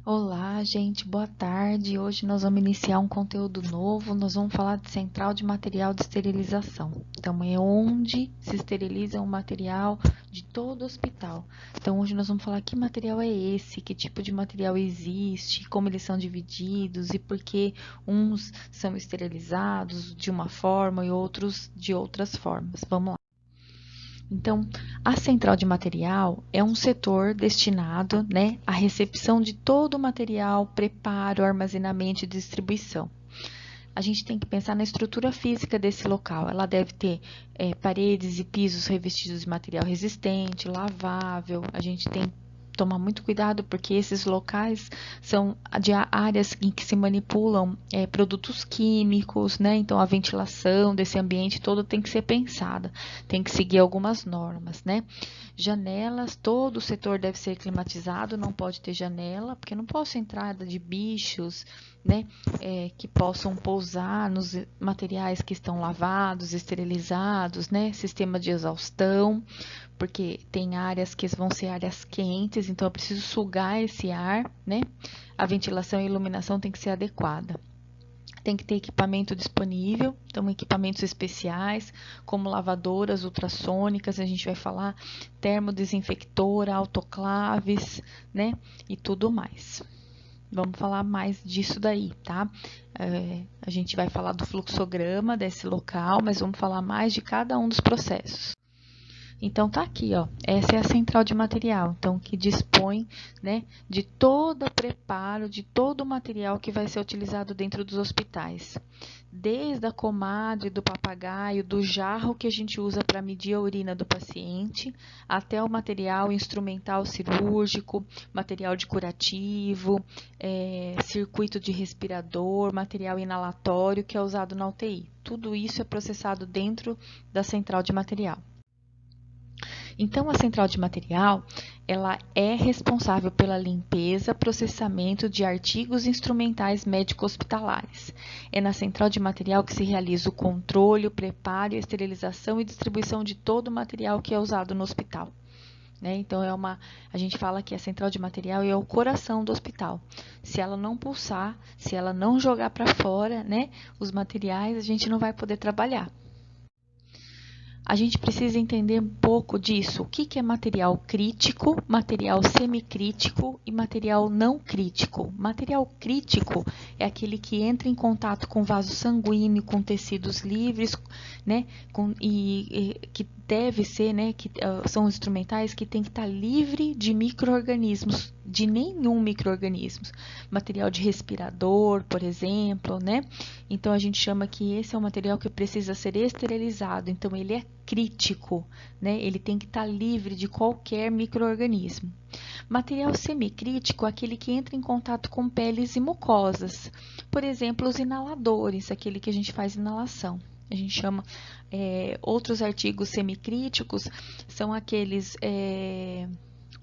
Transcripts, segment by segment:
Olá, gente, boa tarde. Hoje nós vamos iniciar um conteúdo novo. Nós vamos falar de central de material de esterilização. Então, é onde se esteriliza o material de todo o hospital. Então, hoje nós vamos falar que material é esse, que tipo de material existe, como eles são divididos e por que uns são esterilizados de uma forma e outros de outras formas. Vamos lá. Então, a central de material é um setor destinado, né, à recepção de todo o material, preparo, armazenamento e distribuição. A gente tem que pensar na estrutura física desse local. Ela deve ter paredes e pisos revestidos de material resistente, lavável. A gente tem que tomar muito cuidado porque esses locais são de áreas em que se manipulam produtos químicos, né? Então a ventilação desse ambiente todo tem que ser pensada, tem que seguir algumas normas, né? Janelas, todo o setor deve ser climatizado, não pode ter janela, porque não posso entrada de bichos, né? Que possam pousar nos materiais que estão lavados, esterilizados, né? Sistema de exaustão, porque tem áreas que vão ser áreas quentes, então eu preciso sugar esse ar, né? A ventilação e iluminação tem que ser adequada. Tem que ter equipamento disponível, então equipamentos especiais, como lavadoras ultrassônicas, a gente vai falar termodesinfectora, autoclaves, né? E tudo mais. Vamos falar mais disso daí, tá? A gente vai falar do fluxograma desse local, mas vamos falar mais de cada um dos processos. Então, tá aqui, ó. Essa é a central de material, então, que dispõe, né, de todo o preparo, de todo o material que vai ser utilizado dentro dos hospitais. Desde a comadre, do papagaio, do jarro que a gente usa para medir a urina do paciente, até o material instrumental cirúrgico, material de curativo, circuito de respirador, material inalatório que é usado na UTI. Tudo isso é processado dentro da central de material. Então, a central de material, ela é responsável pela limpeza, processamento de artigos instrumentais médico-hospitalares. É na central de material que se realiza o controle, o preparo, a esterilização e distribuição de todo o material que é usado no hospital. Né? Então, a gente fala que a central de material é o coração do hospital. Se ela não pulsar, se ela não jogar para fora, né, os materiais, a gente não vai poder trabalhar. A gente precisa entender um pouco disso. O que é material crítico, material semicrítico e material não crítico? Material crítico é aquele que entra em contato com vaso sanguíneo, com tecidos livres, né? E que deve ser, né? Que são instrumentais que tem que estar livre de micro-organismos, de nenhum micro-organismo. Material de respirador, por exemplo, né? Então a gente chama que esse é um material que precisa ser esterilizado. Então ele é crítico, né? Ele tem que estar livre de qualquer micro-organismo. Material semicrítico é aquele que entra em contato com peles e mucosas. Por exemplo, os inaladores, aquele que a gente faz inalação. A gente chama outros artigos semicríticos, são aqueles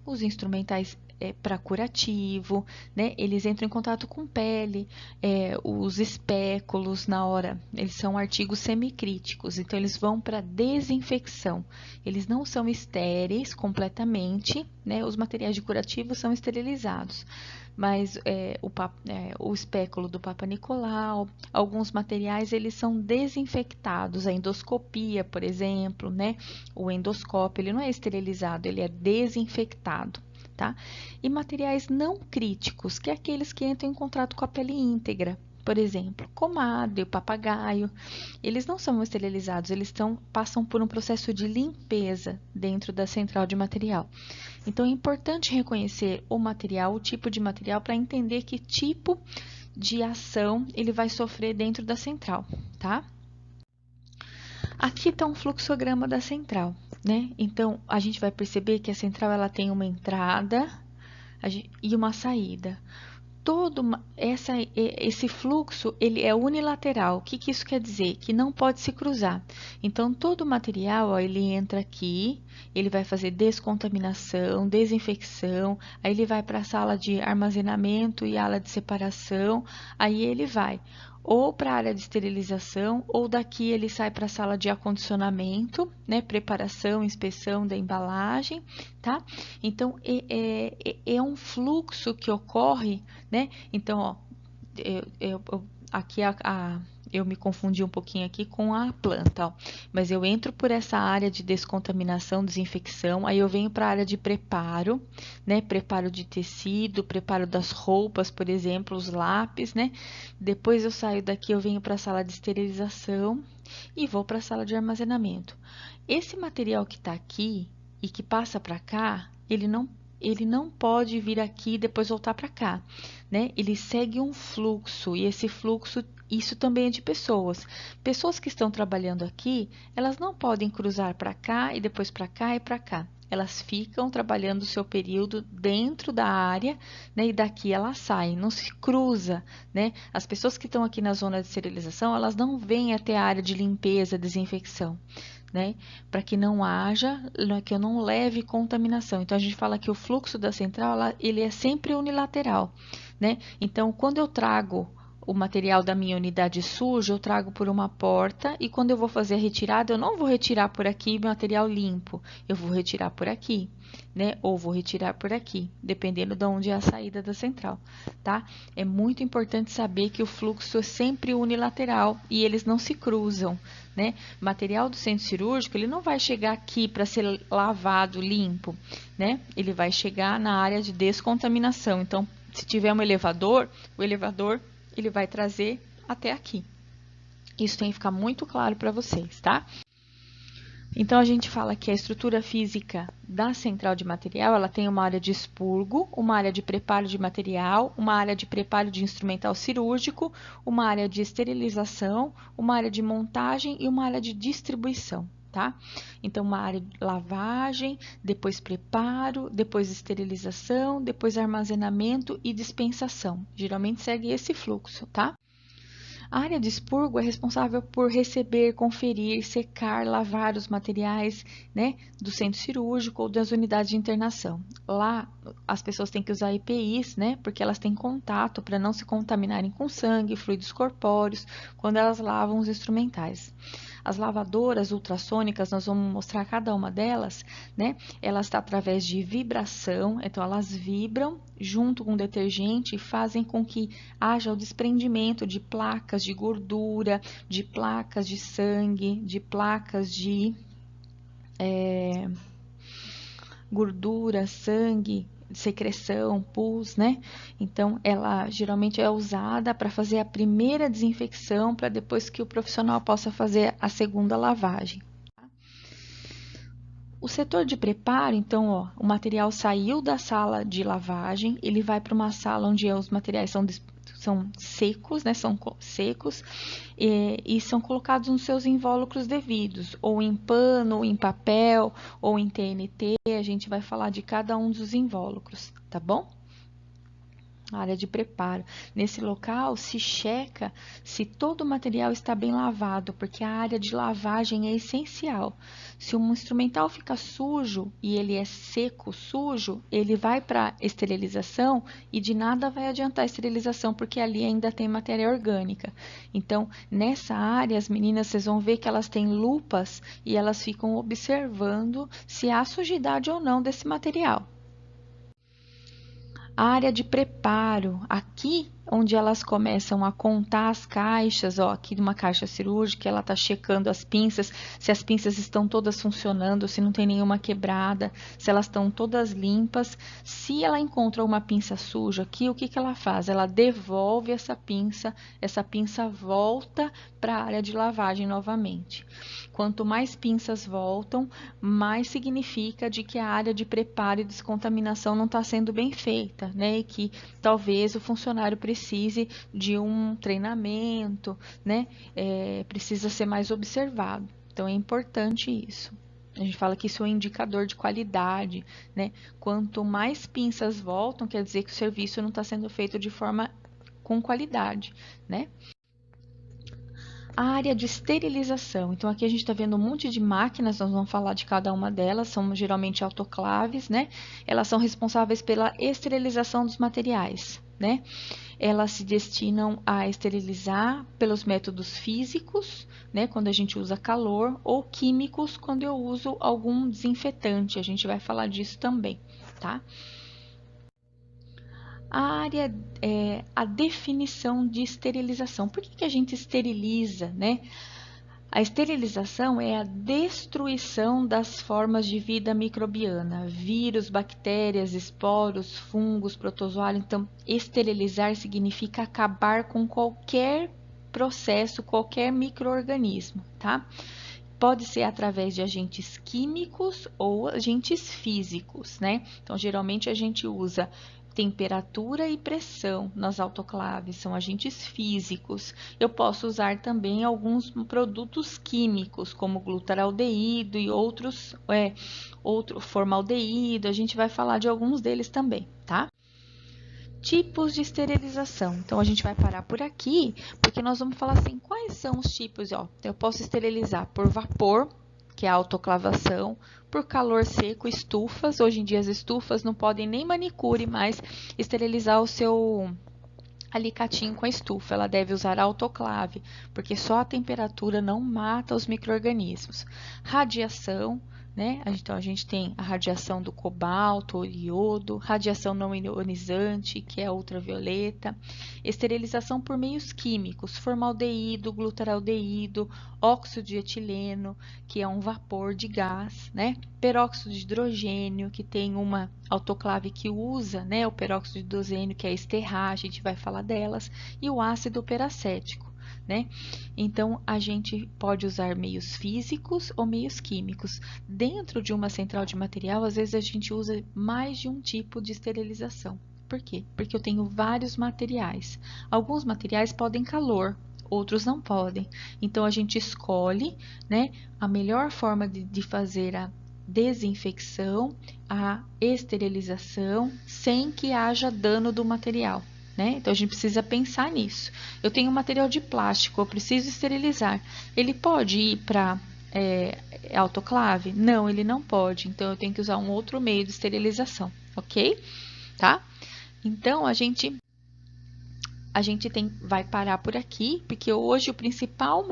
os instrumentais para curativo, né? Eles entram em contato com pele, os espéculos na hora, eles são artigos semicríticos, então eles vão para desinfecção. Eles não são estéreis completamente, né? Os materiais de curativo são esterilizados, mas o espéculo do Papa Nicolau, alguns materiais eles são desinfectados, a endoscopia, por exemplo, né? O endoscópio, ele não é esterilizado, ele é desinfectado. Tá? E materiais não críticos, que é aqueles que entram em contato com a pele íntegra. Por exemplo, comadre, o papagaio, eles não são esterilizados, eles passam por um processo de limpeza dentro da central de material. Então, é importante reconhecer o material, o tipo de material, para entender que tipo de ação ele vai sofrer dentro da central, tá? Aqui está um fluxograma da central, né? Então, a gente vai perceber que a central ela tem uma entrada e uma saída. Esse fluxo ele é unilateral. O que isso quer dizer? Que não pode se cruzar. Então, todo o material, ó, ele entra aqui, ele vai fazer descontaminação, desinfecção, aí ele vai para a sala de armazenamento e ala de separação, aí ele vai ou para a área de esterilização, ou daqui ele sai para a sala de acondicionamento, né? Preparação, inspeção da embalagem, tá? Então, é um fluxo que ocorre, né? Então, ó, aqui eu me confundi um pouquinho aqui com a planta, ó. Mas eu entro por essa área de descontaminação, desinfecção, aí eu venho para a área de preparo, né? Preparo de tecido, preparo das roupas, por exemplo, os lápis, né? Depois eu saio daqui, eu venho para a sala de esterilização e vou para a sala de armazenamento. Esse material que está aqui e que passa para cá, ele não pode vir aqui e depois voltar para cá, né? Ele segue um fluxo e esse fluxo, isso também é de pessoas. Pessoas que estão trabalhando aqui, elas não podem cruzar para cá e depois para cá e para cá. Elas ficam trabalhando o seu período dentro da área, né? E daqui ela sai, não se cruza, né? As pessoas que estão aqui na zona de esterilização, elas não vêm até a área de limpeza, desinfecção, né? Para que não haja, que eu não leve contaminação. Então, a gente fala que o fluxo da central, ele é sempre unilateral, né? Então, quando eu trago o material da minha unidade sujo, eu trago por uma porta e quando eu vou fazer a retirada, eu não vou retirar por aqui material limpo, eu vou retirar por aqui, né? Ou vou retirar por aqui, dependendo de onde é a saída da central, tá? É muito importante saber que o fluxo é sempre unilateral e eles não se cruzam, né? O material do centro cirúrgico, ele não vai chegar aqui para ser lavado, limpo, né? Ele vai chegar na área de descontaminação. Então, se tiver um elevador, o elevador ele vai trazer até aqui. Isso tem que ficar muito claro para vocês, tá? Então, a gente fala que a estrutura física da central de material, ela tem uma área de expurgo, uma área de preparo de material, uma área de preparo de instrumental cirúrgico, uma área de esterilização, uma área de montagem e uma área de distribuição, tá? Então, uma área de lavagem, depois preparo, depois esterilização, depois armazenamento e dispensação. Geralmente segue esse fluxo, tá? A área de expurgo é responsável por receber, conferir, secar, lavar os materiais, né, do centro cirúrgico ou das unidades de internação. Lá, as pessoas têm que usar EPIs, né, porque elas têm contato para não se contaminarem com sangue, fluidos corpóreos, quando elas lavam os instrumentais. As lavadoras ultrassônicas, nós vamos mostrar cada uma delas, né? Elas estão através de vibração, então elas vibram junto com o detergente e fazem com que haja o desprendimento de placas de gordura, de placas de sangue, de placas de gordura, sangue, secreção, pus, né? Então, ela geralmente é usada para fazer a primeira desinfecção, para depois que o profissional possa fazer a segunda lavagem. O setor de preparo, então, ó, o material saiu da sala de lavagem, ele vai para uma sala onde os materiais são secos, né? São secos e são colocados nos seus invólucros devidos, ou em pano, ou em papel, ou em TNT. A gente vai falar de cada um dos invólucros, tá bom? Área de preparo. Nesse local se checa se todo o material está bem lavado, porque a área de lavagem é essencial. Se um instrumental fica sujo e ele é seco, sujo, ele vai para esterilização e de nada vai adiantar a esterilização, porque ali ainda tem matéria orgânica. Então, nessa área, as meninas, vocês vão ver que elas têm lupas e elas ficam observando se há sujidade ou não desse material. A área de preparo, aqui onde elas começam a contar as caixas, ó, aqui numa caixa cirúrgica, ela está checando as pinças, se as pinças estão todas funcionando, se não tem nenhuma quebrada, se elas estão todas limpas. Se ela encontra uma pinça suja aqui, o que que ela faz? Ela devolve essa pinça volta para a área de lavagem novamente. Quanto mais pinças voltam, mais significa de que a área de preparo e descontaminação não está sendo bem feita, né? E que talvez o funcionário precise de um treinamento, né? Precisa ser mais observado. Então, é importante isso. A gente fala que isso é um indicador de qualidade, né? Quanto mais pinças voltam, quer dizer que o serviço não está sendo feito de forma com qualidade, né? A área de esterilização. Então, aqui a gente está vendo um monte de máquinas, nós vamos falar de cada uma delas, são geralmente autoclaves, né? Elas são responsáveis pela esterilização dos materiais. né? Elas se destinam a esterilizar pelos métodos físicos, né, quando a gente usa calor, ou químicos, quando eu uso algum desinfetante. A gente vai falar disso também, tá? A área, a definição de esterilização. Por que a gente esteriliza, né? A esterilização é a destruição das formas de vida microbiana, vírus, bactérias, esporos, fungos, protozoário. Então, esterilizar significa acabar com qualquer processo, qualquer micro-organismo, tá? Pode ser através de agentes químicos ou agentes físicos, né? Então, geralmente a gente usa temperatura e pressão nas autoclaves, são agentes físicos. Eu posso usar também alguns produtos químicos, como glutaraldeído e outro formaldeído, a gente vai falar de alguns deles também, tá? Tipos de esterilização. Então, a gente vai parar por aqui, porque nós vamos falar assim, quais são os tipos, ó. Eu posso esterilizar por vapor, que é a autoclavação, por calor seco, estufas. Hoje em dia as estufas não podem nem manicure mais esterilizar o seu alicatinho com a estufa. Ela deve usar a autoclave, porque só a temperatura não mata os micro-organismos. Radiação, né? Então, a gente tem a radiação do cobalto, iodo, radiação não ionizante, que é a ultravioleta, esterilização por meios químicos, formaldeído, glutaraldeído, óxido de etileno, que é um vapor de gás, né? Peróxido de hidrogênio, que tem uma autoclave que usa, né, o peróxido de hidrogênio, que é esterrar, a gente vai falar delas, e o ácido peracético, né? Então, a gente pode usar meios físicos ou meios químicos. Dentro de uma central de material, às vezes a gente usa mais de um tipo de esterilização. Por quê? Porque eu tenho vários materiais. Alguns materiais podem calor, outros não podem. Então, a gente escolhe, né, a melhor forma de fazer a desinfecção, a esterilização, sem que haja dano do material, né? Então, a gente precisa pensar nisso. Eu tenho um material de plástico, eu preciso esterilizar. Ele pode ir para autoclave? Não, ele não pode. Então, eu tenho que usar um outro meio de esterilização, ok? Tá? Então, a gente vai parar por aqui, porque hoje o principal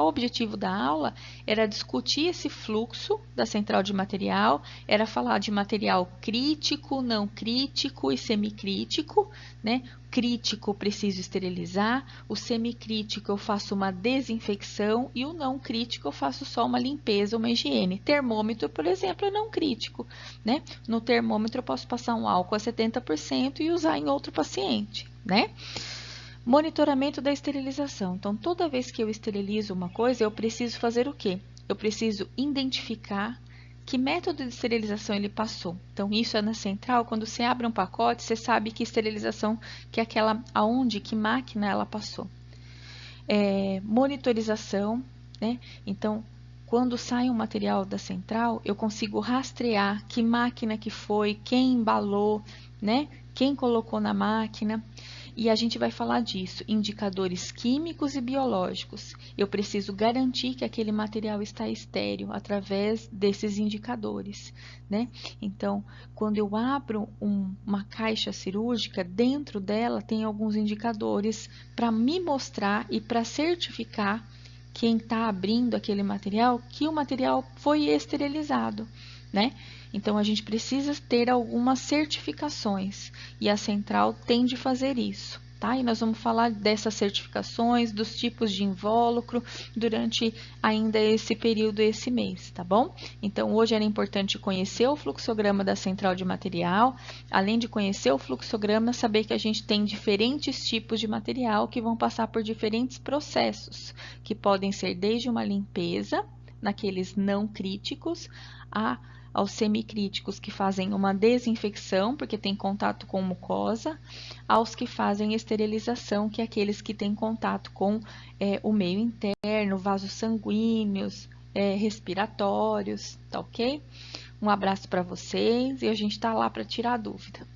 objetivo da aula era discutir esse fluxo da central de material, era falar de material crítico, não crítico e semicrítico, né? Crítico preciso esterilizar, o semicrítico eu faço uma desinfecção e o não crítico eu faço só uma limpeza, uma higiene. Termômetro, por exemplo, é não crítico, né? No termômetro eu posso passar um álcool a 70% e usar em outro paciente, né? Monitoramento da esterilização. Então, toda vez que eu esterilizo uma coisa, eu preciso fazer o quê? Eu preciso identificar que método de esterilização ele passou. Então, isso é na central, quando você abre um pacote, você sabe que esterilização, que é aquela aonde, que máquina ela passou. Monitorização, né? Então, quando sai um material da central, eu consigo rastrear que máquina que foi, quem embalou, né? Quem colocou na máquina. E a gente vai falar disso, indicadores químicos e biológicos. Eu preciso garantir que aquele material está estéril através desses indicadores, né? Então, quando eu abro uma caixa cirúrgica, dentro dela tem alguns indicadores para me mostrar e para certificar quem está abrindo aquele material, que o material foi esterilizado, né? Então, a gente precisa ter algumas certificações e a central tem de fazer isso, tá? E nós vamos falar dessas certificações, dos tipos de invólucro durante ainda esse período, esse mês, tá bom? Então, hoje era importante conhecer o fluxograma da central de material, além de conhecer o fluxograma, saber que a gente tem diferentes tipos de material que vão passar por diferentes processos, que podem ser desde uma limpeza, naqueles não críticos, aos semicríticos que fazem uma desinfecção, porque tem contato com mucosa, aos que fazem esterilização, que é aqueles que têm contato com o meio interno, vasos sanguíneos, respiratórios, tá ok? Um abraço para vocês e a gente tá lá para tirar dúvida.